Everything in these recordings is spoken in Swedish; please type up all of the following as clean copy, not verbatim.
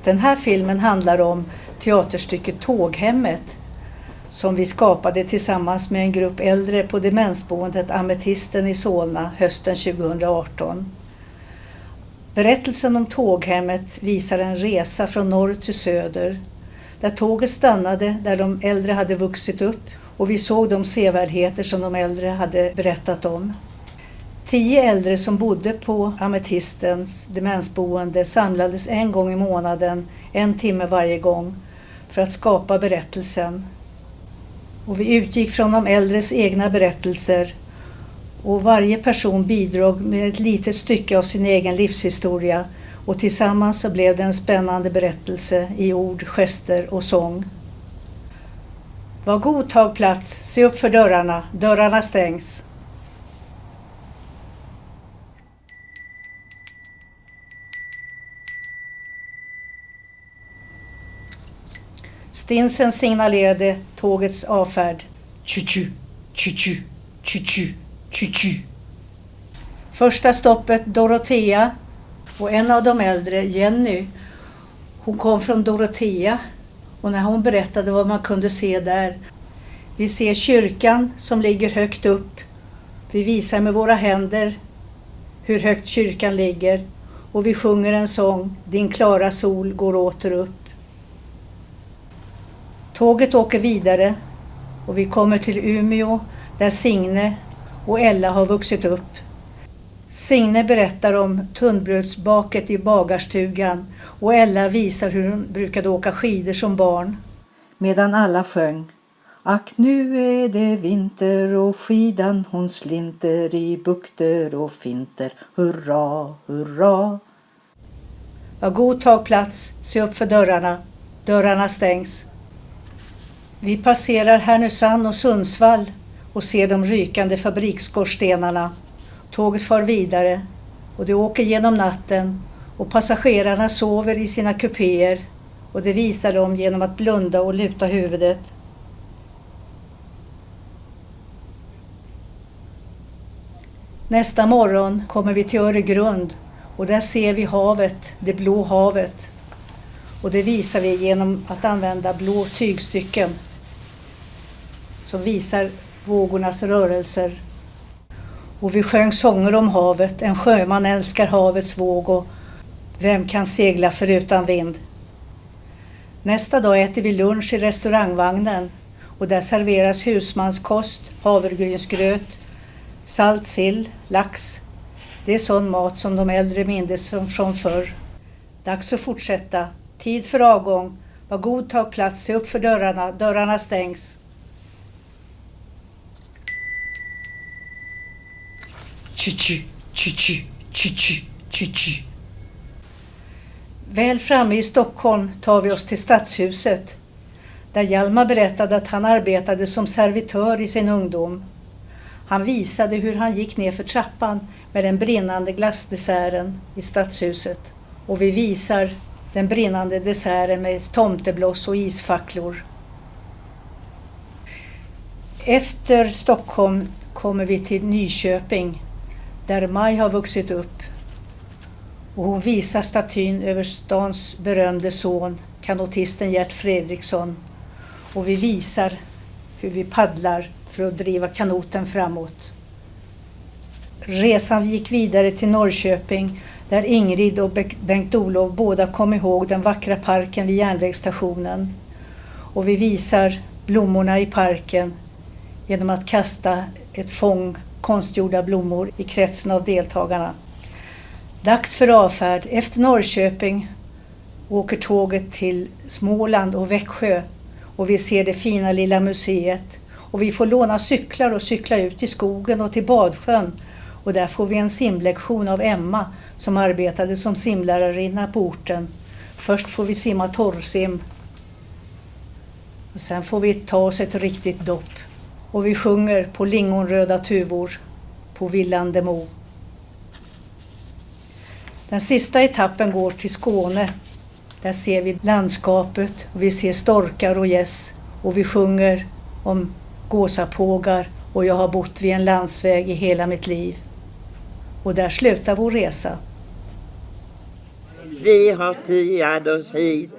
Den här filmen handlar om teaterstycket Tåghemmet som vi skapade tillsammans med en grupp äldre på demensboendet Ametisten i Solna hösten 2018. Berättelsen om Tåghemmet visar en resa från norr till söder där tåget stannade där de äldre hade vuxit upp och vi såg de sevärdheter som de äldre hade berättat om. 10 äldre som bodde på Ametistens demensboende samlades en gång i månaden, 1 timme varje gång, för att skapa berättelsen. Och vi utgick från de äldres egna berättelser och varje person bidrog med ett litet stycke av sin egen livshistoria och tillsammans så blev det en spännande berättelse i ord, gester och sång. Var god, tag plats, se upp för dörrarna, dörrarna stängs. Stinsen signalerade tågets avfärd. Tju-tju, tju-tju, tju-tju, tju-tju. Första stoppet Dorotea och en av de äldre, Jenny, hon kom från Dorotea och när hon berättade vad man kunde se där. Vi ser kyrkan som ligger högt upp. Vi visar med våra händer hur högt kyrkan ligger och vi sjunger en sång, Din klara sol går åter upp. Tåget åker vidare och vi kommer till Umeå där Signe och Ella har vuxit upp. Signe berättar om tunnbrödsbaket i bagarstugan och Ella visar hur hon brukade åka skidor som barn. Medan alla sjöng. Ack nu är det vinter och skidan hon slinter i bukter och finter. Hurra, hurra. Var god, tag plats, se upp för dörrarna. Dörrarna stängs. Vi passerar Härnösand och Sundsvall och ser de rykande fabriksskorstenarna. Tåget far vidare och det åker genom natten och passagerarna sover i sina kupéer och det visar de genom att blunda och luta huvudet. Nästa morgon kommer vi till Öregrund och där ser vi havet, det blå havet. Och det visar vi genom att använda blå tygstycken som visar vågornas rörelser. Och vi sjöng sånger om havet, en sjöman älskar havets våg och vem kan segla förutan vind. Nästa dag äter vi lunch i restaurangvagnen och där serveras husmanskost, havregrynsgröt, salt sill, lax. Det är sån mat som de äldre mindes från förr. Dags att fortsätta. Tid för avgång. Var god, tag plats, se upp för dörrarna. Dörrarna stängs. Tju-tju, tju-tju, tju-tju, tju-tju. Väl framme i Stockholm tar vi oss till Stadshuset. Där Hjalmar berättade att han arbetade som servitör i sin ungdom. Han visade hur han gick ner för trappan med den brinnande glassdesserten i Stadshuset. Och vi visar den brinnande desserten med tomtebloss och isfacklor. Efter Stockholm kommer vi till Nyköping där Maj har vuxit upp. Och hon visar statyn över stans berömde son, kanotisten Gert Fredriksson. Och vi visar hur vi paddlar för att driva kanoten framåt. Resan gick vidare till Norrköping där Ingrid och Bengt-Olof båda kom ihåg den vackra parken vid järnvägsstationen. Och vi visar blommorna i parken genom att kasta ett fång konstgjorda blommor i kretsen av deltagarna. Dags för avfärd. Efter Norrköping åker tåget till Småland och Växjö och vi ser det fina lilla museet. Och vi får låna cyklar och cykla ut i skogen och till Badsjön. Och där får vi en simlektion av Emma som arbetade som simlärarinna på orten. Först får vi simma torrsim. Och sen får vi ta oss ett riktigt dopp. Och vi sjunger på lingonröda tuvor på Villande Mo. Den sista etappen går till Skåne. Där ser vi landskapet och vi ser storkar och gäss. Och vi sjunger om gåsapågar och jag har bott vid en landsväg i hela mitt liv. Och där slutar vår resa. Vi har tyat oss hit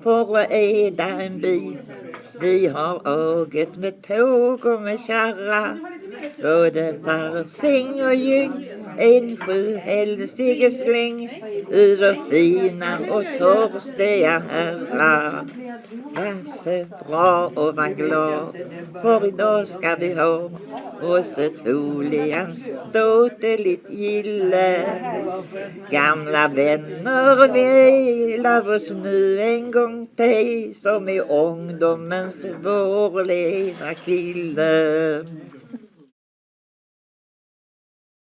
för att äda en bit. Vi har åget med tåg och med kärra, både Farsing och Ljung, en 7 helsike-släng, ur fina och torstiga herrar. Var så bra och var glad, för idag ska vi ha oss ett Holians ståteligt gille. Gamla vänner, vi gillar oss nu en gång till, som i ungdomens vår lilla kille.